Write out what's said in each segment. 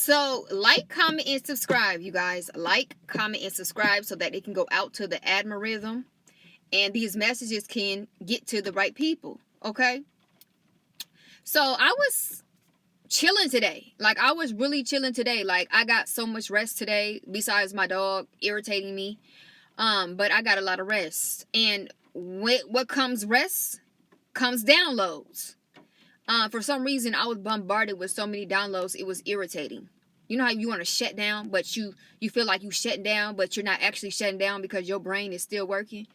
So like, comment, and subscribe, you guys. Like, comment, and subscribe so that it can go out to the algorithm and these messages can get to the right people. Okay. So I was chilling today. Like, I was really chilling today. Like, I got so much rest today, besides my dog irritating me. But I got a lot of rest. And what comes rest comes downloads. For some reason, I was bombarded with so many downloads. It was irritating. You know how you want to shut down, but you feel like you shutting down, but you're not actually shutting down because your brain is still working.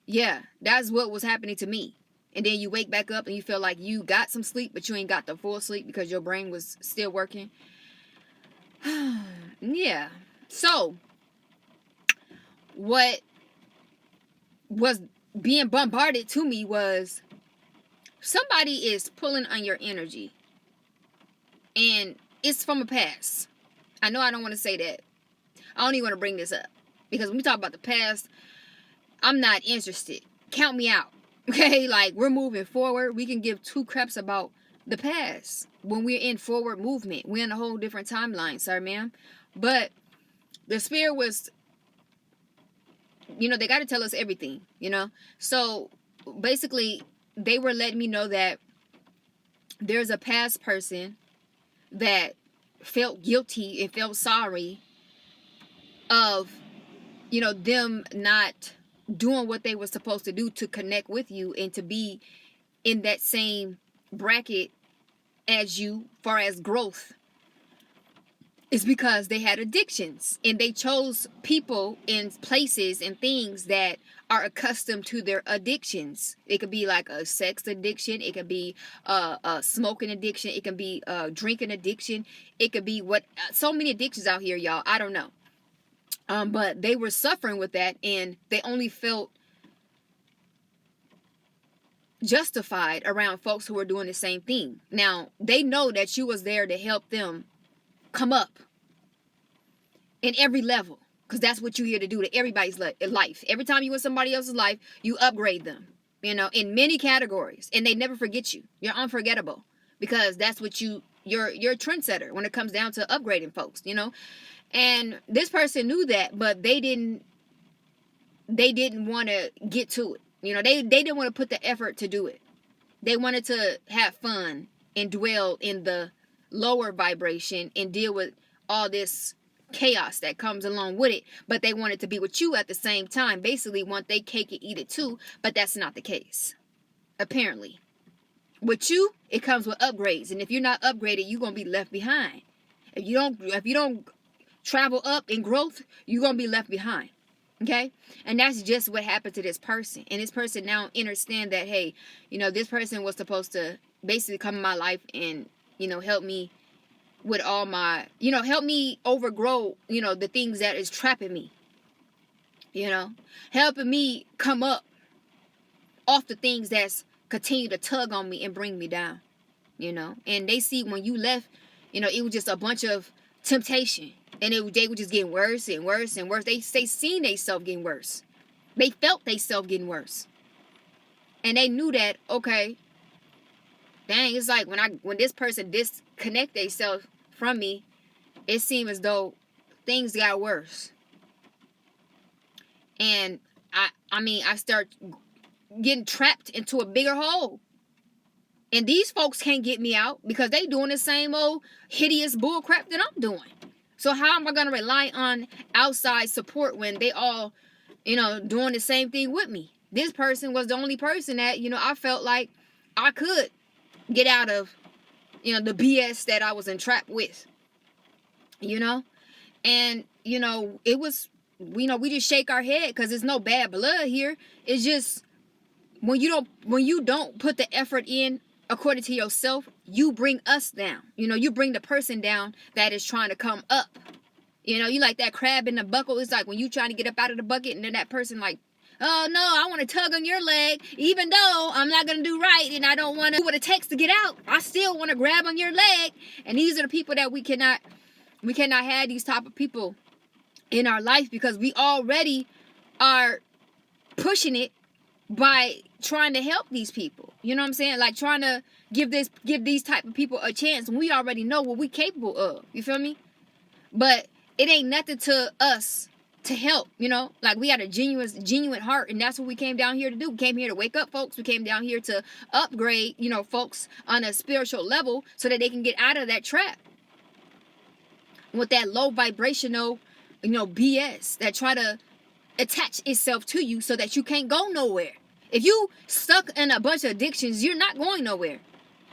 Yeah, that's what was happening to me. And then you wake back up and you feel like you got some sleep, but you ain't got the full sleep because your brain was still working. Yeah. So, what was being bombarded to me was somebody is pulling on your energy. And it's from a past. I know I don't want to say that. I don't even want to bring this up. Because when we talk about the past, I'm not interested. Count me out. Okay? Like, we're moving forward. We can give two craps about the past. When we're in forward movement, we're in a whole different timeline, sir, ma'am. But the spirit was, they got to tell us everything, So, basically, they were letting me know that there's a past person that felt guilty and felt sorry of, them not doing what they were supposed to do to connect with you and to be in that same bracket as you, far as growth. It's because they had addictions and they chose people and places and things that are accustomed to their addictions. It could be like a sex addiction. It could be a smoking addiction. It can be a drinking addiction. It could be so many addictions out here, y'all. I don't know. But they were suffering with that and they only felt justified around folks who were doing the same thing. Now, they know that you was there to help them come up in every level, because that's what you're here to do to everybody's life. Every time you in somebody else's life, you upgrade them, in many categories, and they never forget you. You're unforgettable because that's what you're a trendsetter when it comes down to upgrading folks, And this person knew that, but they didn't want to get to it. They didn't want to put the effort to do it. They wanted to have fun and dwell in the lower vibration and deal with all this chaos that comes along with it, but they wanted to be with you at the same time. Basically want they cake and eat it too, but that's not the case. Apparently. With you, it comes with upgrades, and if you're not upgraded, you're going to be left behind. If you don't travel up in growth, you're going to be left behind. Okay? And that's just what happened to this person. And this person now understand that, hey, this person was supposed to basically come in my life and, help me with all my, help me overgrow, the things that is trapping me. Helping me come up off the things that's continue to tug on me and bring me down. And they see when you left, it was just a bunch of temptation. And they were just getting worse and worse and worse. They seen themselves getting worse. They felt themselves getting worse. And they knew that, okay, dang, it's like when this person disconnect themselves from me, it seemed as though things got worse. And I start getting trapped into a bigger hole. And these folks can't get me out because they doing the same old hideous bull crap that I'm doing. So how am I going to rely on outside support when they all, doing the same thing with me? This person was the only person that, I felt like I could get out of, the BS that I was entrapped with, And, it was, we just shake our head because there's no bad blood here. It's just when you don't put the effort in according to yourself, you bring us down. You bring the person down that is trying to come up. You like that crab in the bucket. It's like when you trying to get up out of the bucket and then that person like, oh no, I want to tug on your leg, even though I'm not going to do right and I don't want to do what it takes to get out. I still want to grab on your leg. And these are the people that we cannot have these type of people in our life because we already are pushing it by trying to help these people. You know what I'm saying? Like trying to give these type of people a chance. We already know what we're capable of. You feel me? but it ain't nothing to us to help, you know, like we had a genuine heart, and that's what we came down here to do. We came here to wake up folks. We came down here to upgrade, you know, folks on a spiritual level so that they can get out of that trap with that low vibrational, you know, BS that try to attach itself to you so that you can't go nowhere. If you stuck in a bunch of addictions, you're not going nowhere,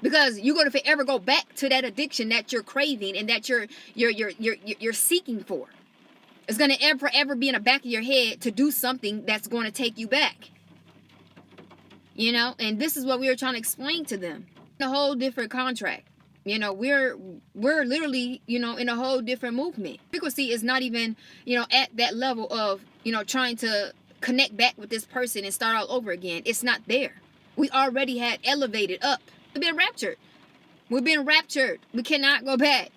because you're going to forever go back to that addiction that you're craving and that you're seeking for. It's going to ever be in the back of your head to do something that's going to take you back. You know, and this is what we were trying to explain to them. A whole different contract. You know, we're literally, you know, in a whole different movement. Frequency is not even, you know, at that level of, you know, trying to connect back with this person and start all over again. It's not there. We already had elevated up. We've been raptured. We've been raptured. We cannot go back.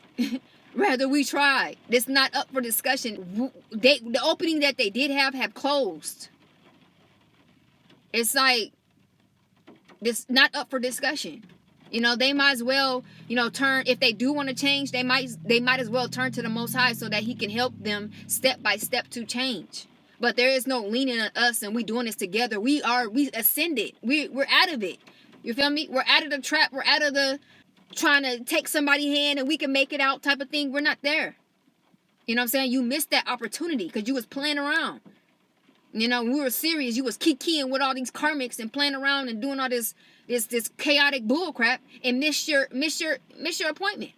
Rather we try. It's not up for discussion. The opening that they did have closed. It's like, it's not up for discussion. You know, they might as well, you know, turn, if they do want to change, they might as well turn to the Most High so that He can help them step by step to change. But there is no leaning on us, and we doing this together. We ascended. We're out of it. You feel me? We're out of the trap. We're out of the trying to take somebody's hand and we can make it out type of thing. We're not there. You know what I'm saying? You missed that opportunity because you was playing around. You know, when we were serious, you was kikiing with all these karmics and playing around and doing all this chaotic bull crap and miss your appointment.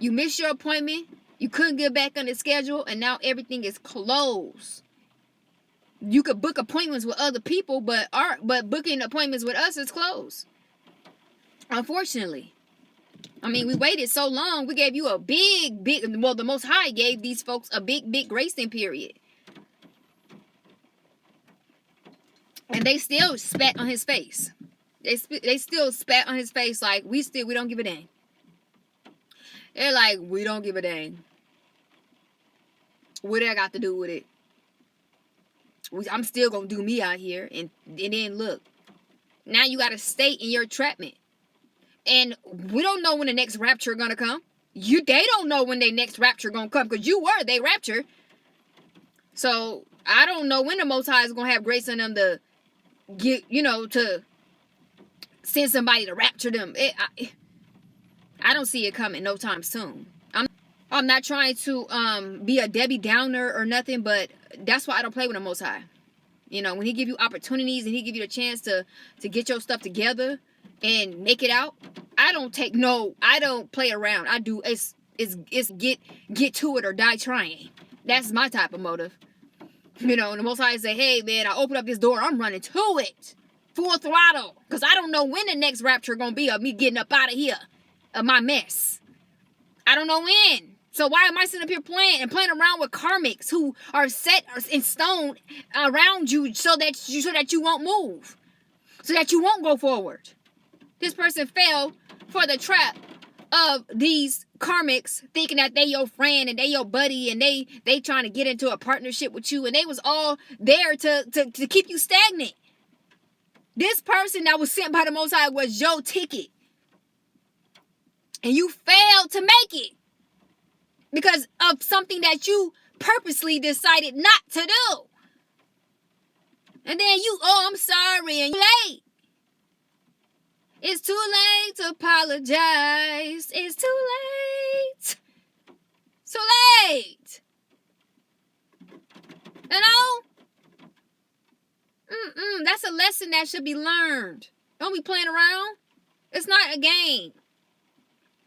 You missed your appointment. You couldn't get back on the schedule, and now everything is closed. You could book appointments with other people, but booking appointments with us is closed. Unfortunately. I mean, we waited so long. We gave you a big, well, the Most High gave these folks a big gracing period. And they still spat on His face. They still spat on His face like, we don't give a dang. They're like, we don't give a dang. What do I got to do with it? I'm still going to do me out here. And then look. Now you got to stay in your entrapment. And we don't know when the next rapture going to come. They don't know when their next rapture going to come. Because you were they rapture. So I don't know when the Most High is going to have grace on them to get, you know, to send somebody to rapture them. I don't see it coming no time soon. I'm not trying to be a Debbie Downer or nothing, but that's why I don't play with the Most High. You know, when He give you opportunities and He give you the chance to get your stuff together and make it out, I don't play around. I do it's get to it or die trying. That's my type of motive. You know, and the Most High say, hey man, I open up this door, I'm running to it. Full throttle. Because I don't know when the next rapture gonna be of me getting up out of here. Of my mess. I don't know when. So why am I sitting up here playing around with karmics who are set in stone around you so that you won't move, so that you won't go forward? This person fell for the trap of these karmics, thinking that they your friend and they your buddy and they trying to get into a partnership with you, and they was all there to keep you stagnant. This person that was sent by the Most High was your ticket, and you failed to make it. Because of something that you purposely decided not to do. And then I'm sorry, and you're late. It's too late to apologize. It's too late. Too late. You know? That's a lesson that should be learned. Don't be playing around. It's not a game.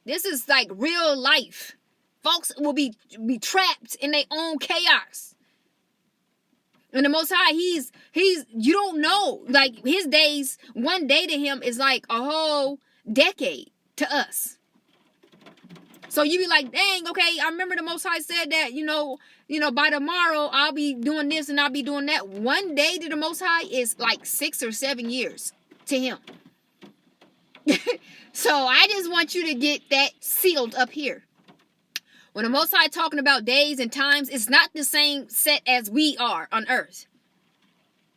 This is like real life. Folks will be trapped in their own chaos. And the Most High, he's you don't know. Like His days, one day to Him is like a whole decade to us. So you be like, dang, okay, I remember the Most High said that, you know, by tomorrow I'll be doing this and I'll be doing that. One day to the Most High is like 6 or 7 years to Him. So I just want you to get that sealed up here. When the Most High talking about days and times, it's not the same set as we are on earth.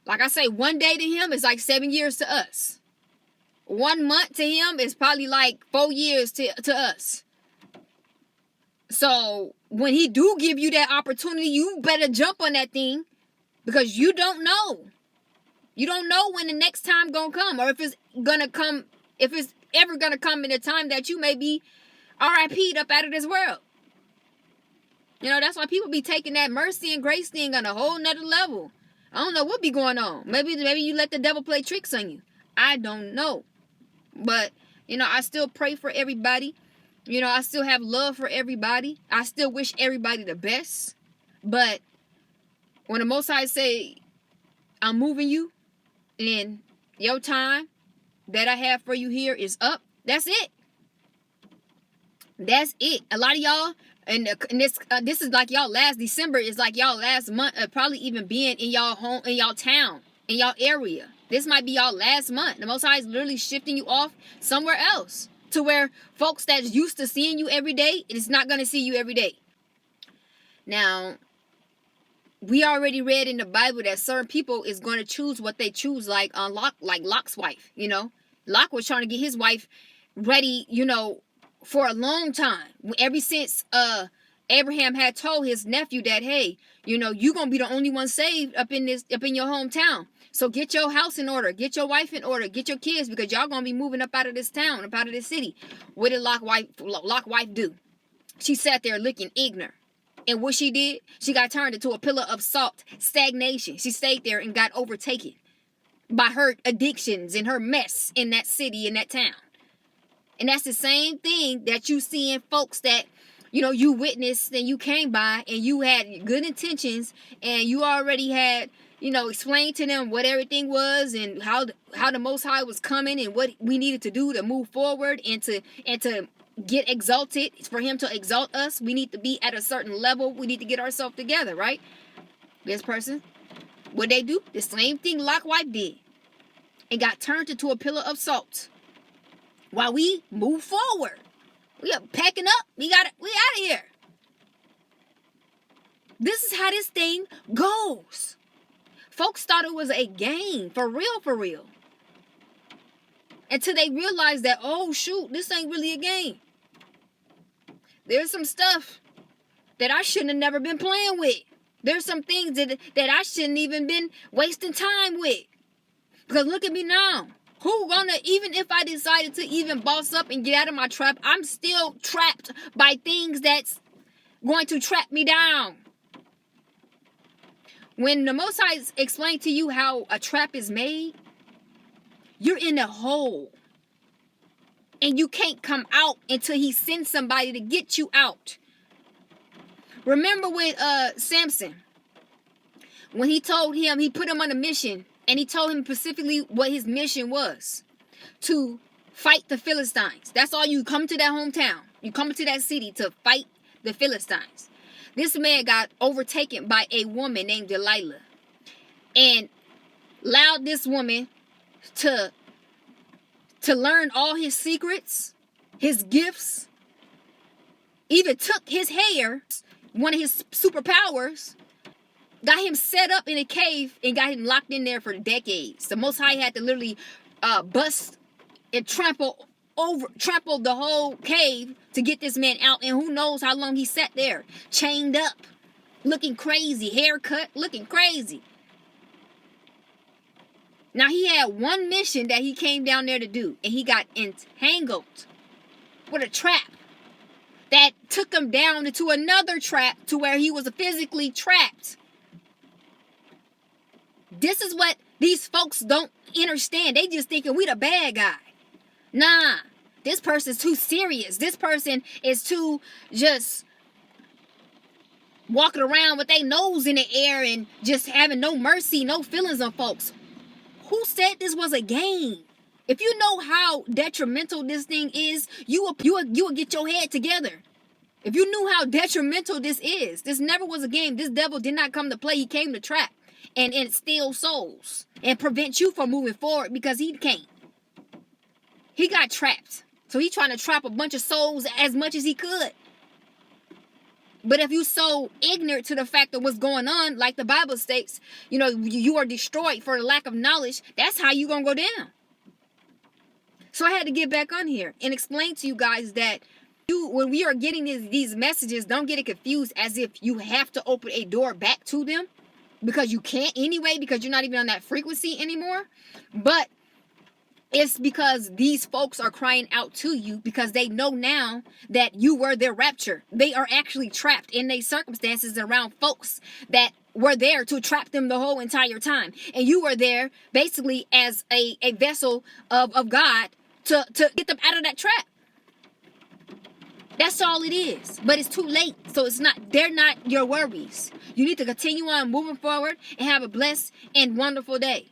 Like I say, one day to Him is like 7 years to us. 1 month to Him is probably like 4 years to us. So when he do give you that opportunity, you better jump on that thing, because you don't know. You don't know when the next time gonna come, or if it's gonna come, if it's ever gonna come in a time that you may be RIP'd up out of this world. That's why people be taking that mercy and grace thing on a whole nother level. I don't know what be going on. Maybe you let the devil play tricks on you. I don't know. But, I still pray for everybody. I still have love for everybody. I still wish everybody the best. But when the Most High say, I'm moving you, and your time that I have for you here is up, that's it. That's it. A lot of y'all, and this is like y'all last December, is like y'all last month, probably even being in y'all home, in y'all town, in y'all area. This might be y'all last month. The Most High is literally shifting you off somewhere else, to where folks that's used to seeing you every day, it's not going to see you every day. Now, we already read in the Bible that certain people is going to choose what they choose, like Lot's wife. Lot was trying to get his wife ready, for a long time. Ever since Abraham had told his nephew that, hey, you're going to be the only one saved up in your hometown. So get your house in order, get your wife in order, get your kids, because y'all going to be moving up out of this town, up out of this city. What did Lot's wife do? She sat there looking ignorant. And what she did, she got turned into a pillar of salt, stagnation. She stayed there and got overtaken by her addictions and her mess in that city, in that town. And that's the same thing that you see in folks that, you witnessed and you came by and you had good intentions and you already had, explained to them what everything was and how the Most High was coming and what we needed to do to move forward and to get exalted. For him to exalt us, we need to be at a certain level. We need to get ourselves together, right? This person, what they do, the same thing Lot's wife did, and got turned into a pillar of salt. While we move forward, we are packing up. We out of here. This is how this thing goes. Folks thought it was a game, for real. Until they realized that, oh shoot, this ain't really a game. There's some stuff that I shouldn't have never been playing with. There's some things that I shouldn't even been wasting time with. Because look at me now. Even if I decided to even boss up and get out of my trap, I'm still trapped by things that's going to trap me down. When the Most High explained to you how a trap is made, you're in a hole. And you can't come out until he sends somebody to get you out. Remember with Samson, when he told him, he put him on a mission, and he told him specifically what his mission was: to fight the Philistines. That's all. You come to that hometown. You come to that city to fight the Philistines. This man got overtaken by a woman named Delilah, and allowed this woman to learn all his secrets, his gifts, even took his hair, one of his superpowers, got him set up in a cave and got him locked in there for decades. The Most High had to literally bust and trample the whole cave to get this man out, and who knows how long he sat there, chained up, looking crazy, haircut, looking crazy. Now, he had one mission that he came down there to do, and he got entangled with a trap that took him down into another trap to where he was physically trapped. This is what these folks don't understand. They just thinking we the bad guy. Nah, this person's too serious. This person is too just walking around with their nose in the air and just having no mercy, no feelings on folks. Who said this was a game? If you know how detrimental this thing is, you will get your head together. If you knew how detrimental this is, this never was a game. This devil did not come to play. He came to trap and steal souls and prevent you from moving forward, because he can't. He got trapped. So he's trying to trap a bunch of souls as much as he could. But if you so ignorant to the fact of what's going on, like the Bible states, you are destroyed for the lack of knowledge, that's how you going to go down. So I had to get back on here and explain to you guys that when we are getting these messages, don't get it confused as if you have to open a door back to them, because you can't anyway, because you're not even on that frequency anymore. But it's because these folks are crying out to you because they know now that you were their rapture. They are actually trapped in these circumstances around folks that were there to trap them the whole entire time. And you were there basically as a vessel of God to get them out of that trap. That's all it is. But it's too late. So they're not your worries. You need to continue on moving forward and have a blessed and wonderful day.